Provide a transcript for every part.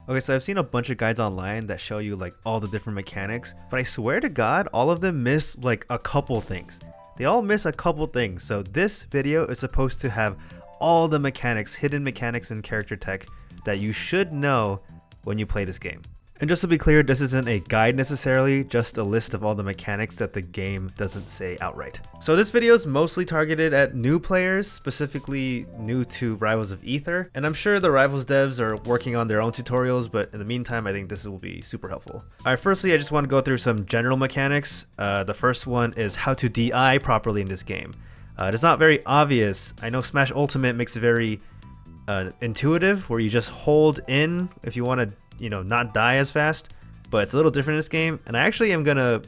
Okay, so I've seen a bunch of guides online that show you like all the different mechanics, but I swear to God, all of them miss like a couple things. They all miss a couple things. So this video is supposed to have all the mechanics, hidden mechanics and character tech that you should know when you play this game. And just to be clear, this isn't a guide necessarily, just a list of all the mechanics that the game doesn't say outright. So this video is mostly targeted at new players, specifically new to Rivals of Aether. And I'm sure the Rivals devs are working on their own tutorials, but in the meantime, I think this will be super helpful. Alright, firstly, I just want to go through some general mechanics. The first one is how to DI properly in this game. It's not very obvious. I know Smash Ultimate makes it very intuitive, where you just hold in if you want to not die as fast, but it's a little different in this game, and I actually am gonna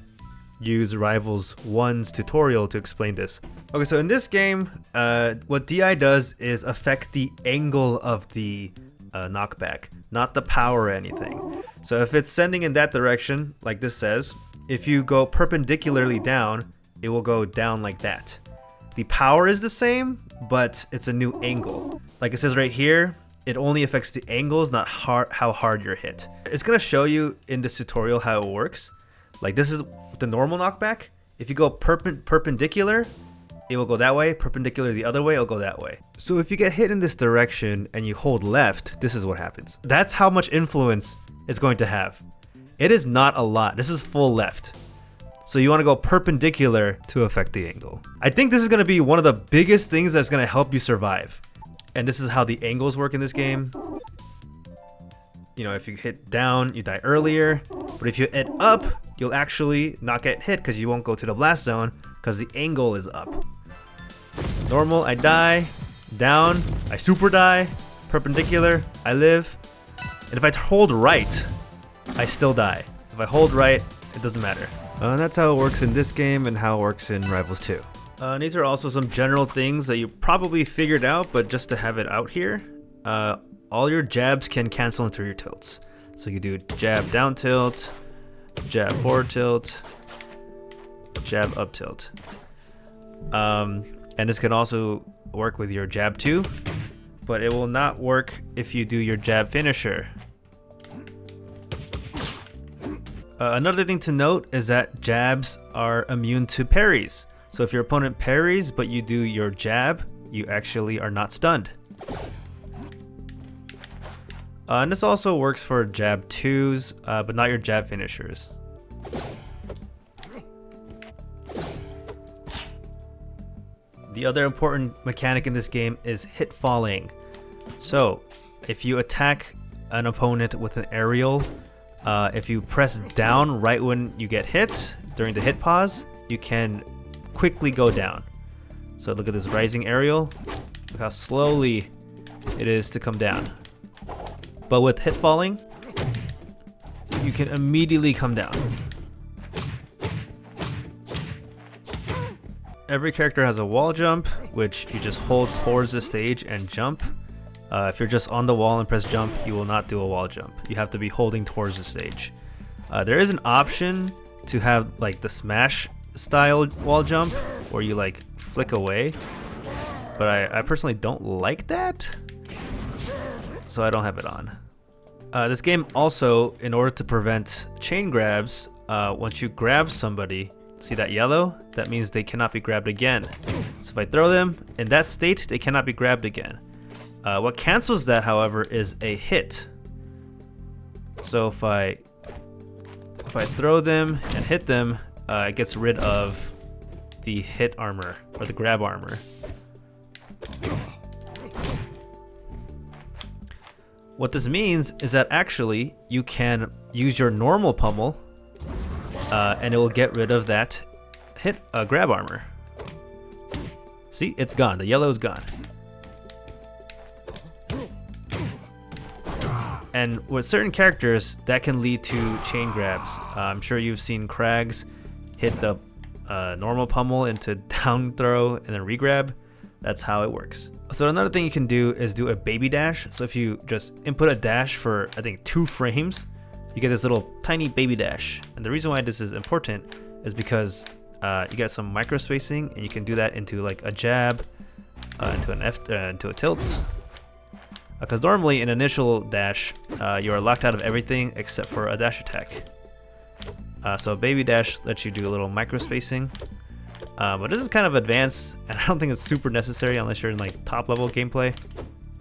use Rivals 1's tutorial to explain this. Okay, so in this game, what DI does is affect the angle of the knockback, not the power or anything. So if it's sending in that direction, like this says, if you go perpendicularly down, it will go down like that. The power is the same, but it's a new angle. Like it says right here, it only affects the angles, not how hard you're hit. It's gonna show you in this tutorial how it works. Like this is the normal knockback. If you go perpendicular, it will go that way. Perpendicular the other way, it'll go that way. So if you get hit in this direction and you hold left, this is what happens. That's how much influence it's going to have. It is not a lot. This is full left. So you want to go perpendicular to affect the angle. I think this is gonna be one of the biggest things that's gonna help you survive. And this is how the angles work in this game. If you hit down, you die earlier. But if you hit up, you'll actually not get hit because you won't go to the blast zone because the angle is up. Normal, I die. Down, I super die. Perpendicular, I live. And if I hold right, I still die. If I hold right, it doesn't matter. And that's how it works in this game and how it works in Rivals 2. These are also some general things that you probably figured out, but just to have it out here, all your jabs can cancel into your tilts. So you do jab down tilt, jab forward tilt, jab up tilt. And this can also work with your jab 2, but it will not work if you do your jab finisher. Another thing to note is that jabs are immune to parries. So if your opponent parries, but you do your jab, you actually are not stunned. And this also works for jab 2s, but not your jab finishers. The other important mechanic in this game is Hitfalling. So if you attack an opponent with an aerial, if you press down right when you get hit during the hit pause, you can quickly go down. So look at this rising aerial. Look how slowly it is to come down. But with Hitfalling, you can immediately come down. Every character has a wall jump, which you just hold towards the stage and jump. If you're just on the wall and press jump, you will not do a wall jump. You have to be holding towards the stage. There is an option to have like the smash style wall jump where you like flick away, but I personally don't like that, so I don't have it on. This game also, in order to prevent chain grabs, once you grab somebody, see that yellow? That means they cannot be grabbed again. So if I throw them in that state, they cannot be grabbed again. What cancels that, however, is a hit. So if I throw them and hit them, it gets rid of the hit armor or the grab armor. What this means is that actually you can use your normal pummel and it will get rid of that hit grab armor. See, it's gone. The yellow is gone. And with certain characters, that can lead to chain grabs. I'm sure you've seen Kraggs hit the normal pummel into down throw and then regrab. That's how it works. So another thing you can do is do a baby dash. So if you just input a dash for, I think, 2 frames, you get this little tiny baby dash. And the reason why this is important is because you get some micro spacing, and you can do that into like a jab, into an into a tilt. Because normally in initial dash, you are locked out of everything except for a dash attack. So baby dash lets you do a little micro spacing. But this is kind of advanced, and I don't think it's super necessary unless you're in like top level gameplay,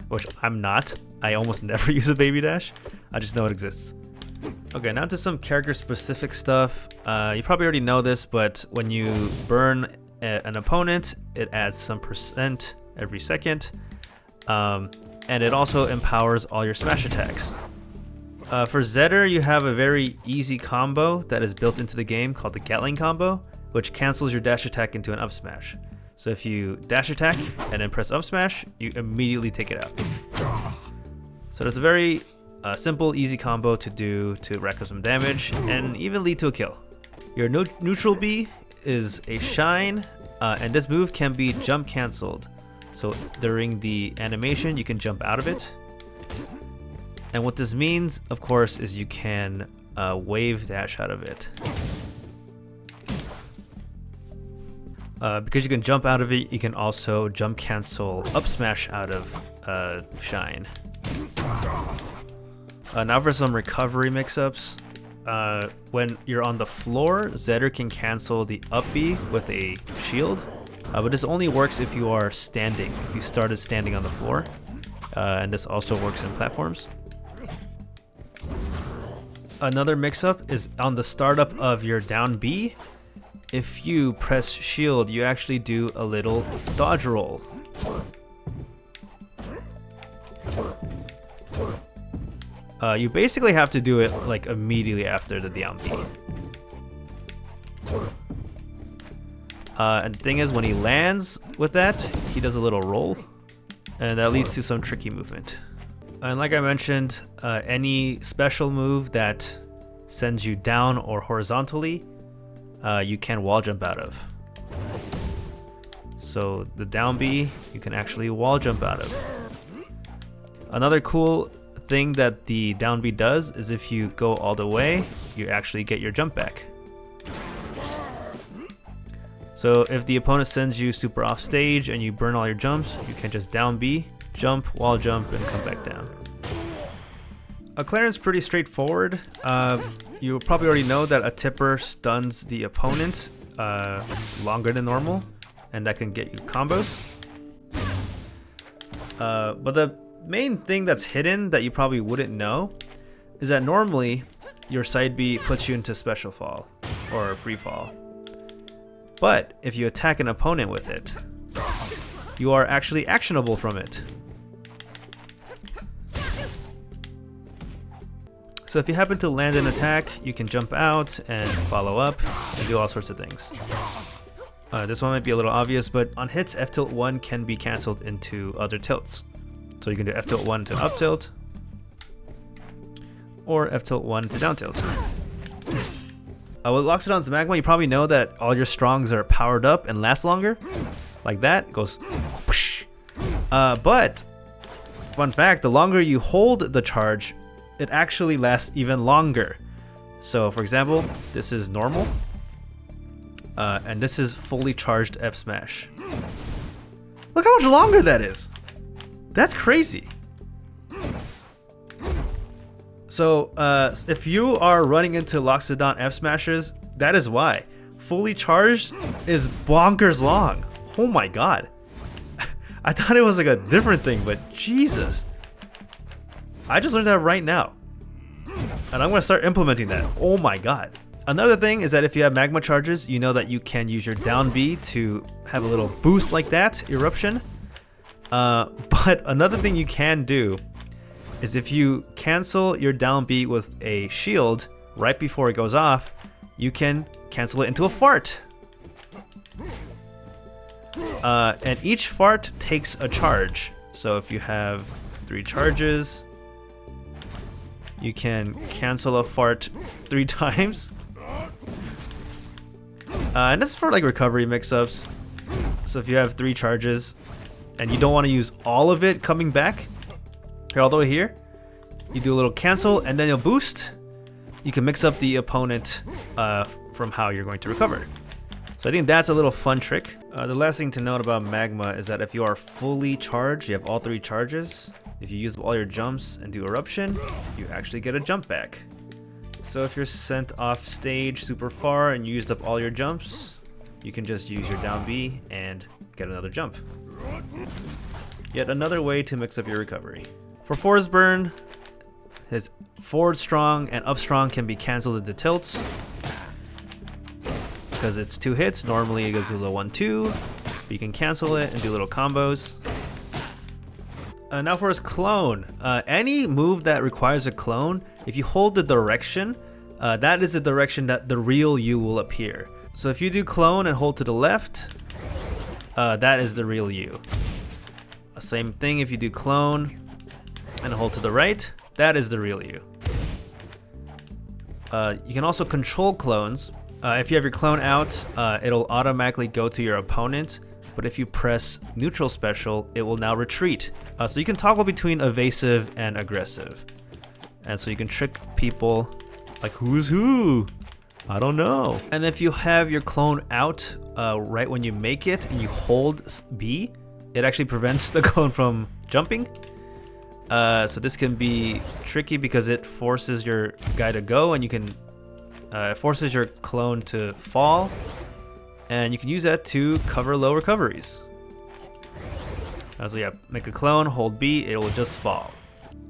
which I'm not. I almost never use a baby dash. I just know it exists. Okay, now to some character specific stuff. You probably already know this, but when you burn an opponent, it adds some % every second. And it also empowers all your smash attacks. For Zetter, you have a very easy combo that is built into the game called the Gatling combo, which cancels your dash attack into an up smash. So if you dash attack and then press up smash, you immediately take it out. So it's a very simple, easy combo to do to rack up some damage and even lead to a kill. Your neutral B is a shine, and this move can be jump cancelled. So during the animation, you can jump out of it. And what this means, of course, is you can wave dash out of it. Because you can jump out of it, you can also jump cancel up smash out of shine. Now for some recovery mix-ups. When you're on the floor, Zetter can cancel the up B with a shield. But this only works if you are standing, if you started standing on the floor. And this also works in platforms. Another mix-up is on the startup of your down B. If you press shield, you actually do a little dodge roll. You basically have to do it like immediately after the down B. And the thing is, when he lands with that, he does a little roll, and that leads to some tricky movement. And like I mentioned, any special move that sends you down or horizontally, you can wall jump out of. So the down B, you can actually wall jump out of. Another cool thing that the down B does is if you go all the way, you actually get your jump back. So if the opponent sends you super off stage and you burn all your jumps, you can just down B, jump, wall jump, and come back down. Clairen's pretty straightforward. You probably already know that a tipper stuns the opponent longer than normal, and that can get you combos. But the main thing that's hidden that you probably wouldn't know is that normally your side B puts you into special fall or free fall. But if you attack an opponent with it, you are actually actionable from it. So if you happen to land an attack, you can jump out and follow up and do all sorts of things. This one might be a little obvious, but on hits, ftilt1 can be cancelled into other tilts. So you can do ftilt1 to up tilt, or ftilt1 to down tilt. With Loxodont's Magma, you probably know that all your strongs are powered up and last longer. Like that, it goes whoosh. But, fun fact, the longer you hold the charge, it actually lasts even longer. So for example, this is normal, and this is fully charged F smash. Look how much longer that is. That's crazy. So if you are running into Loxodont F smashes, that is why. Fully charged is bonkers long. Oh my god. I thought it was like a different thing, but Jesus. I just learned that right now. And I'm going to start implementing that. Oh my god. Another thing is that if you have Magma charges, you know that you can use your down B to have a little boost like that, Eruption. But another thing you can do is if you cancel your down B with a shield right before it goes off, you can cancel it into a fart. And each fart takes a charge. So if you have 3 charges, you can cancel a fart 3 times. And this is for like recovery mix-ups. So if you have 3 charges and you don't want to use all of it coming back, here all the way here, you do a little cancel and then you'll boost. You can mix up the opponent from how you're going to recover. So I think that's a little fun trick. The last thing to note about Magma is that if you are fully charged, you have all 3 charges, If you use all your jumps and do Eruption, you actually get a jump back. So if you're sent off stage super far and you used up all your jumps, you can just use your down B and get another jump. Yet another way to mix up your recovery. For Forsburn, his forward strong and up strong can be cancelled into tilts. Because it's 2 hits, normally it goes to the 1-2. You can cancel it and do little combos. Now for his clone. Any move that requires a clone, if you hold the direction, that is the direction that the real you will appear. So if you do clone and hold to the left, that is the real you. Same thing if you do clone and hold to the right, that is the real you. You can also control clones. If you have your clone out, it'll automatically go to your opponent. But if you press neutral special, it will now retreat. So you can toggle between evasive and aggressive. And so you can trick people like who's who? I don't know. And if you have your clone out right when you make it and you hold B, it actually prevents the clone from jumping. So this can be tricky because it forces your guy to go and you can forces your clone to fall. And you can use that to cover low recoveries. So yeah, make a clone, hold B, it will just fall.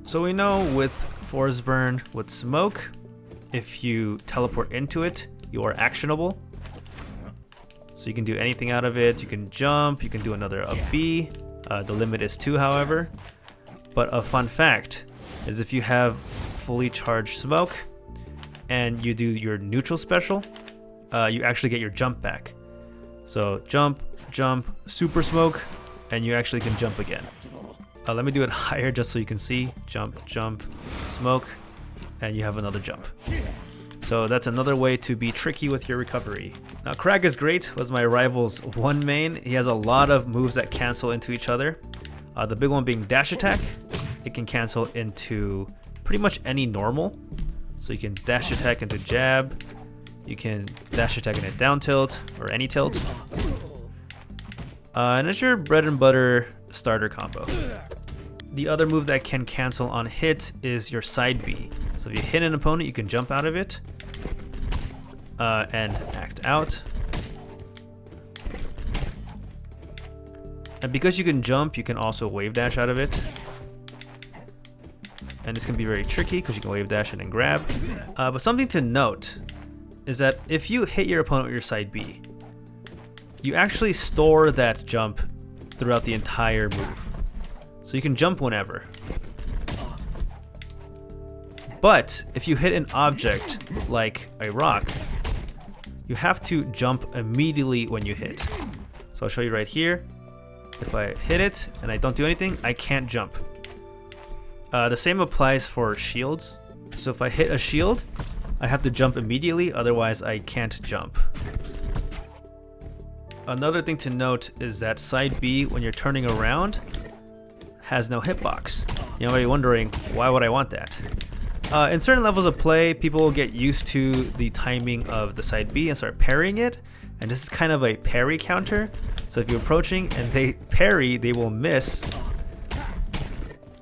So we know with Forsburn, with smoke, if you teleport into it, you are actionable. So you can do anything out of it. You can jump, you can do another up B. The limit is 2, however. But a fun fact is if you have fully charged smoke and you do your neutral special, you actually get your jump back. So jump, jump, super smoke, and you actually can jump again. Let me do it higher just so you can see. Jump, jump, smoke, and you have another jump. So that's another way to be tricky with your recovery. Now Kragg is great, was my Rivals 1 main. He has a lot of moves that cancel into each other. The big one being dash attack. It can cancel into pretty much any normal. So you can dash attack into jab. You can dash attack into down tilt or any tilt. And it's your bread and butter starter combo. The other move that can cancel on hit is your side B. So if you hit an opponent, you can jump out of it and act out. And because you can jump, you can also wave dash out of it. And this can be very tricky because you can wave dash it and grab. But something to note is that if you hit your opponent with your side B, you actually store that jump throughout the entire move. So you can jump whenever. But if you hit an object like a rock, you have to jump immediately when you hit. So I'll show you right here. If I hit it and I don't do anything, I can't jump. The same applies for shields. So if I hit a shield, I have to jump immediately, otherwise I can't jump. Another thing to note is that side B, when you're turning around, has no hitbox. You might be wondering, why would I want that? In certain levels of play, people will get used to the timing of the side B and start parrying it. And this is kind of a parry counter. So if you're approaching and they parry, they will miss.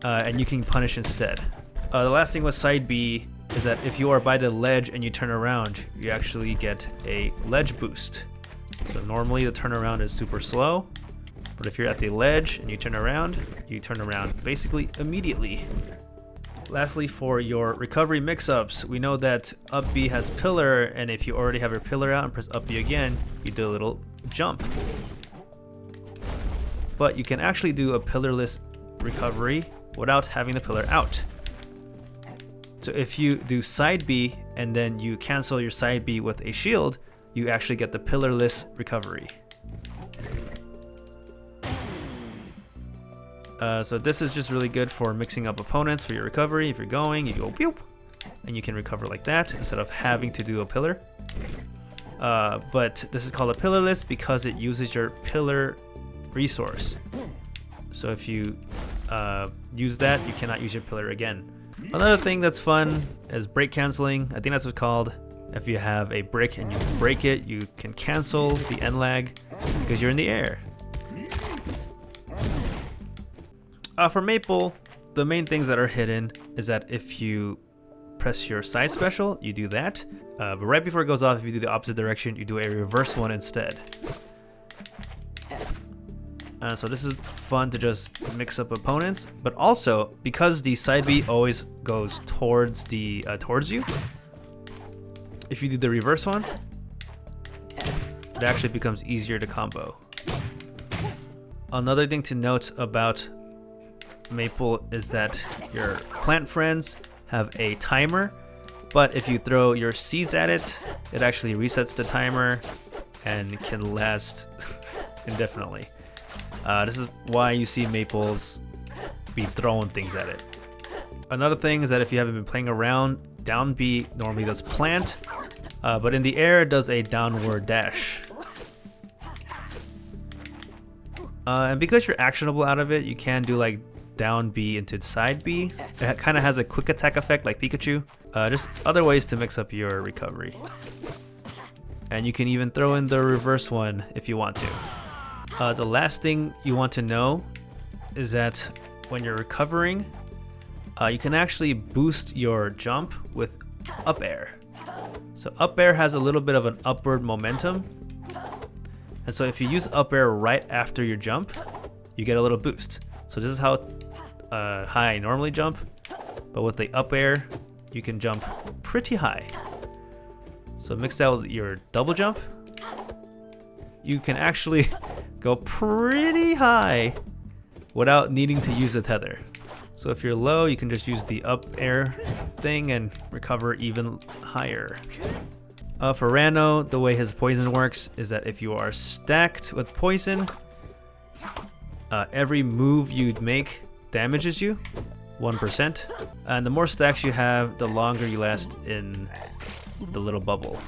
And you can punish instead. The last thing with side B is that if you are by the ledge and you turn around, you actually get a ledge boost. So normally the turnaround is super slow. But if you're at the ledge and you turn around basically immediately. Lastly, for your recovery mix-ups, we know that up B has pillar, and if you already have your pillar out and press up B again, you do a little jump. But you can actually do a pillarless recovery without having the pillar out. So if you do side B and then you cancel your side B with a shield, you actually get the pillarless recovery. So this is just really good for mixing up opponents for your recovery. If you're going, you go boop, and you can recover like that instead of having to do a pillar. But this is called a pillarless because it uses your pillar resource. So if you use that, you cannot use your pillar again. Another thing that's fun is break canceling. I think that's what's called. If you have a brick and you break it, you can cancel the end lag because you're in the air. For Maypul, the main things that are hidden is that if you press your side special, you do that. But right before it goes off, if you do the opposite direction, you do a reverse one instead. So this is fun to just mix up opponents, but also because the side B always goes towards the towards you, if you do the reverse one, it actually becomes easier to combo. Another thing to note about Maypul is that your plant friends have a timer, but if you throw your seeds at it, it actually resets the timer and can last indefinitely. This is why you see Maypuls be throwing things at it. Another thing is that if you haven't been playing around, down B normally does plant, but in the air it does a downward dash. And because you're actionable out of it, you can do like down B into side B. It kind of has a quick attack effect like Pikachu. Just other ways to mix up your recovery. And you can even throw in the reverse one if you want to. The last thing you want to know is that when you're recovering, you can actually boost your jump with up air. So up air has a little bit of an upward momentum. And so if you use up air right after your jump, you get a little boost. So this is how high I normally jump, but with the up air, you can jump pretty high. So mix that with your double jump, you can actually go pretty high without needing to use the tether. So if you're low, you can just use the up air thing and recover even higher. For Ranno, the way his poison works is that if you are stacked with poison, every move you'd make damages you 1%. And the more stacks you have, the longer you last in the little bubble.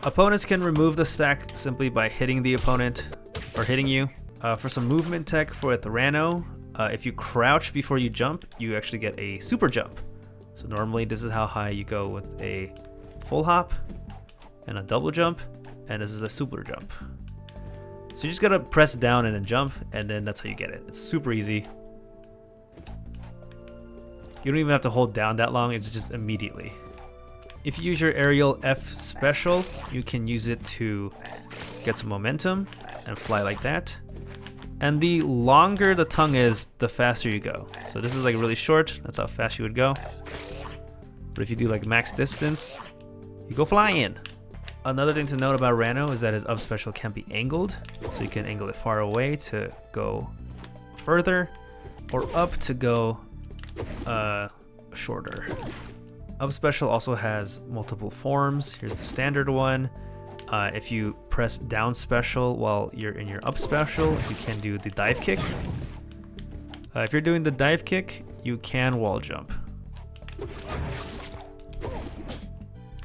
Opponents can remove the stack simply by hitting the opponent or hitting you. For some movement tech for Ranno, if you crouch before you jump, you actually get a super jump. So normally this is how high you go with a full hop and a double jump, and this is a super jump. So you just gotta press down and then jump, and then that's how you get it. It's super easy. You don't even have to hold down that long, it's just immediately. If you use your aerial F special, you can use it to get some momentum and fly like that. And the longer the tongue is, the faster you go. So this is like really short, that's how fast you would go. But if you do like max distance, you go flying. Another thing to note about Ranno is that his up special can be angled. So you can angle it far away to go further, or up to go shorter. Up special also has multiple forms. Here's the standard one. If you press down special while you're in your up special, you can do the dive kick. If you're doing the dive kick, you can wall jump.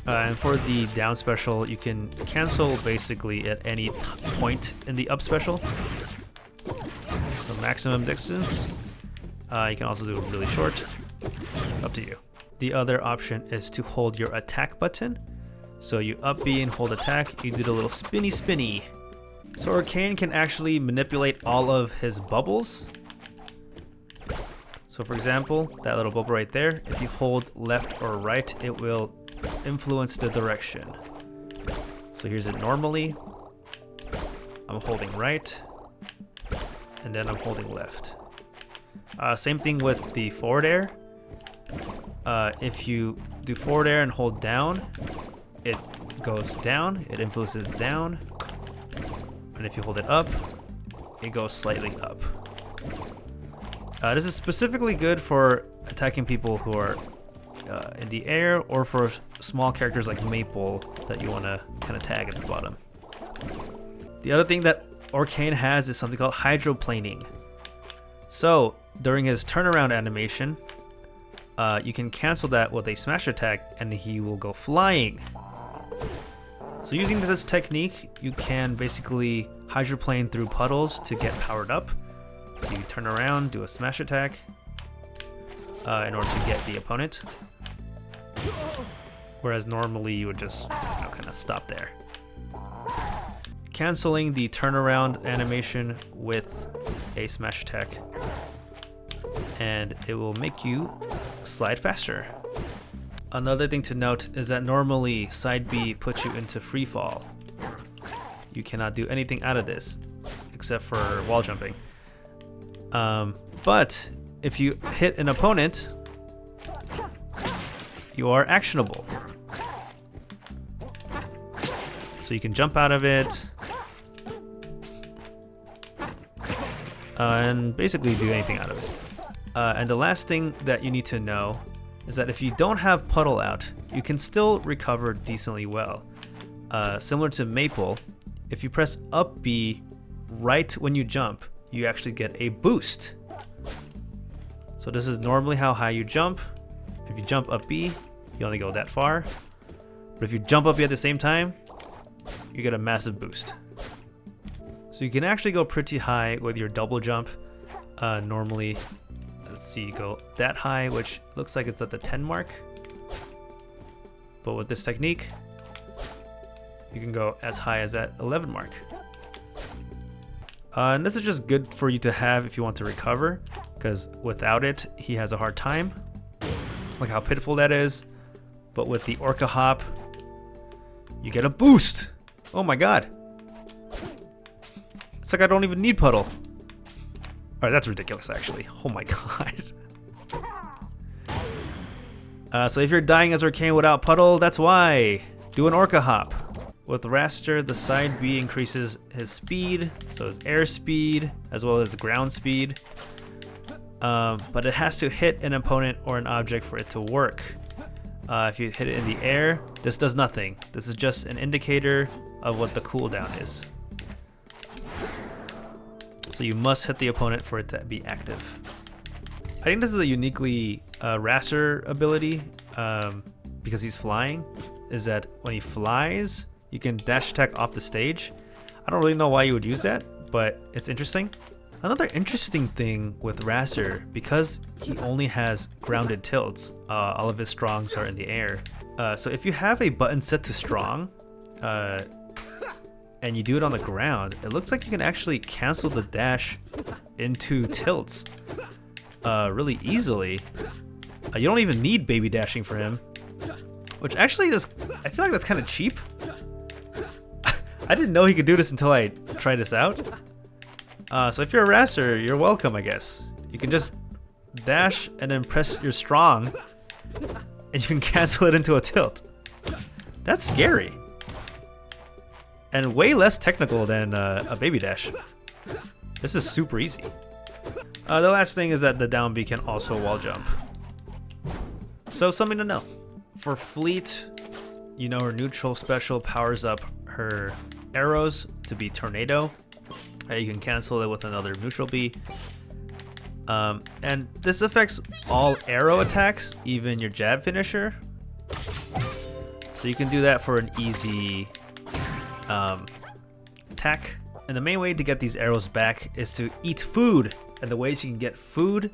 And for the down special, you can cancel basically at any point in the up special. So maximum distance. You can also do it really short. Up to you. The other option is to hold your attack button. So you up B and hold attack, you do the little spinny. So Orcane can actually manipulate all of his bubbles. So for example, that little bubble right there, if you hold left or right, it will influence the direction. So here's it normally. I'm holding right, and then I'm holding left. Same thing with the forward air. If you do forward air and hold down, it goes down, it influences down. And if you hold it up, it goes slightly up. This is specifically good for attacking people who are in the air, or for small characters like Maypul that you want to kind of tag at the bottom. The other thing that Orcane has is something called Hydroplaning. So during his turnaround animation, you can cancel that with a smash attack and he will go flying. So using this technique, you can basically hydroplane through puddles to get powered up. So you turn around, do a smash attack in order to get the opponent. Whereas normally you would just kind of stop there. canceling the turnaround animation with a smash attack, and it will make you slide faster. Another thing to note is that normally side B puts you into free fall. You cannot do anything out of this except for wall jumping. But if you hit an opponent, you are actionable. So you can jump out of it and basically do anything out of it. And the last thing that you need to know is that if you don't have Puddle out, you can still recover decently well. Similar to Maypul, if you press up B right when you jump, you actually get a boost. So this is normally how high you jump. If you jump up B, you only go that far. But if you jump up B at the same time, you get a massive boost. So you can actually go pretty high with your double jump. Normally, let's see, you go that high, which looks like it's at the 10 mark. But with this technique, you can go as high as that 11 mark. And this is just good for you to have if you want to recover, because without it, he has a hard time. Look how pitiful that is. But with the Orcahop, you get a boost. Oh my god. It's like I don't even need Puddle. Alright, that's ridiculous actually. Oh my god. So if you're dying as Orcane without Puddle, that's why. Do an Orcahop. With Wraster, the side B increases his speed, so his air speed, as well as ground speed. But it has to hit an opponent or an object for it to work. If you hit it in the air, this does nothing. This is just an indicator of what the cooldown is. So you must hit the opponent for it to be active. I think this is a uniquely Wraster ability, because he's flying, is that when he flies, you can dash attack off the stage. I don't really know why you would use that, but it's interesting. Another interesting thing with Wraster, because he only has grounded tilts, all of his strongs are in the air. So if you have a button set to strong, and you do it on the ground, it looks like you can actually cancel the dash into tilts really easily. You don't even need baby dashing for him, which actually is, I feel like that's kind of cheap. I didn't know he could do this until I tried this out. So if you're a Wraster, you're welcome, I guess. You can just dash and then press your strong, and you can cancel it into a tilt. That's scary. And way less technical than a baby dash. This is super easy. The last thing is that the down B can also wall jump. So something to know. For Fleet, you know her neutral special powers up her arrows to be Tornado. You can cancel it with another neutral B. And this affects all arrow attacks, even your jab finisher. So you can do that for an easy attack. And the main way to get these arrows back is to eat food. And the ways you can get food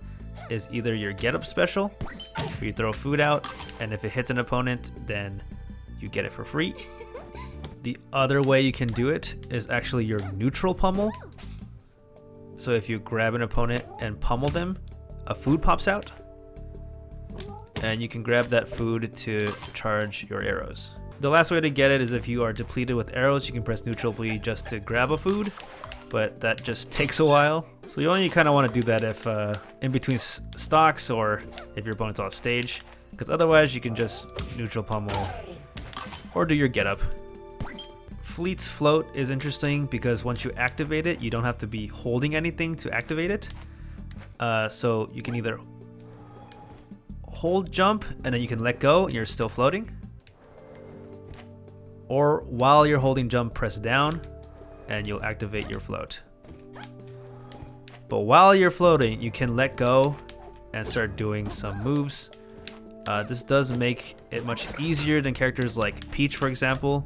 is either your get up special, where you throw food out, and if it hits an opponent, then you get it for free. The other way you can do it is actually your neutral pummel. So if you grab an opponent and pummel them, a food pops out, and you can grab that food to charge your arrows. The last way to get it is if you are depleted with arrows, you can press neutral B just to grab a food, but that just takes a while. So you only kind of want to do that if in between stocks or if your opponent's off stage, because otherwise you can just neutral pummel or do your get up. Fleet's float is interesting because once you activate it, you don't have to be holding anything to activate it. So you can either hold jump and then you can let go and you're still floating. Or while you're holding jump, press down and you'll activate your float. But while you're floating, you can let go and start doing some moves. This does make it much easier than characters like Peach, for example,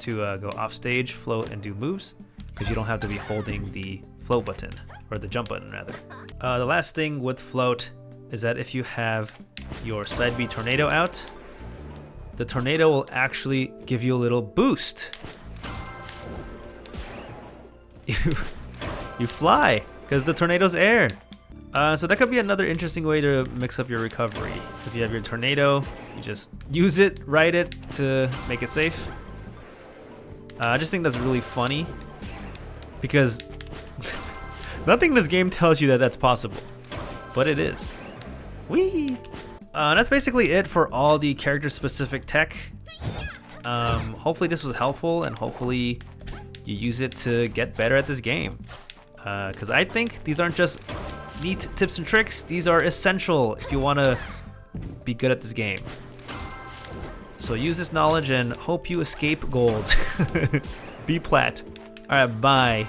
to go off stage, float, and do moves, because you don't have to be holding the float button, or the jump button rather. The last thing with float is that if you have your side B tornado out, the tornado will actually give you a little boost. you fly because the tornado's air. So that could be another interesting way to mix up your recovery. If you have your tornado, you just use it, ride it to make it safe. I just think that's really funny because nothing in this game tells you that that's possible, but it is. Whee! That's basically it for all the character-specific tech. Hopefully this was helpful, and hopefully you use it to get better at this game. Because I think these aren't just neat tips and tricks, these are essential if you want to be good at this game. So use this knowledge and hope you escape gold. Be plat. Alright, bye.